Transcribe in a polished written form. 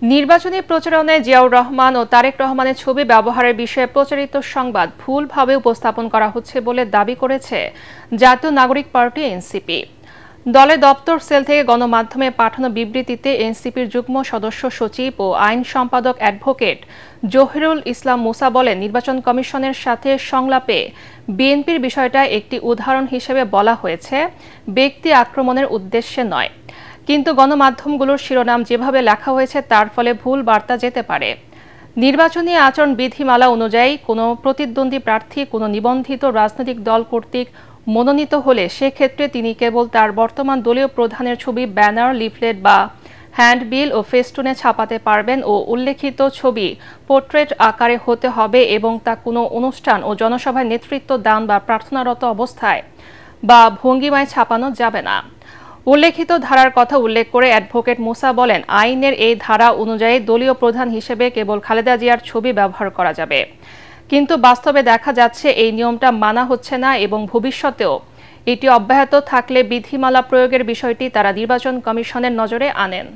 নির্বাচনী প্রচারণায় জিয়াউর রহমান ও তারেক রহমানের ছবি ব্যবহারের বিষয়ে প্রচারিত সংবাদ ভুলভাবে উপস্থাপন করা হচ্ছে বলে দাবি করেছে জাতীয় নাগরিক পার্টি এনসিপি। দলের দপ্তর সেল থেকে গণমাধ্যমে পাঠানো বিবৃতিতে এনসিপির যুগ্ম সদস্য সচিব ও আইন সম্পাদক অ্যাডভোকেট জহিরুল ইসলাম মুসা বলেন, নির্বাচন কমিশনের সাথে সংলাপে বিএনপির বিষয়টা একটি উদাহরণ হিসেবে বলা হয়েছে, ব্যক্তি আক্রমণের উদ্দেশ্যে নয়। কিন্তু গণমাধ্যমগুলোর শিরোনাম যেভাবে লেখা হয়েছে তার ফলে ভুল বার্তা যেতে পারে। নির্বাচনী আচরণ বিধিমালা অনুযায়ী কোনো প্রতিদ্বন্দ্বী প্রার্থী কোনো নিবন্ধিত রাজনৈতিক দল কর্তৃক মনোনীত হলে সেক্ষেত্রে তিনি কেবল তার বর্তমান দলীয় প্রধানের ছবি ব্যানার, লিফলেট বা হ্যান্ডবিল ও ফেস্টুনে ছাপাতে পারবেন ও উল্লেখিত ছবি পোর্ট্রেট আকারে হতে হবে এবং তা কোনো অনুষ্ঠান ও জনসভায় নেতৃত্ব দান বা প্রার্থনারত অবস্থায় বা ভঙ্গিমায় ছাপানো যাবে না। উল্লেখিত ধারার কথা উল্লেখ করে অ্যাডভোকেট মুসা বলেন, আইনের এই ধারা অনুযায়ী দলীয় প্রধান হিসেবে কেবল খালেদা জিয়ার ছবি ব্যবহার করা যাবে। কিন্তু বাস্তবে দেখা যাচ্ছে এই নিয়মটা মানা হচ্ছে না এবং ভবিষ্যতেও এটি অব্যাহত থাকলে বিধিমালা প্রয়োগের বিষয়টি তারা নির্বাচন কমিশনের নজরে আনেন।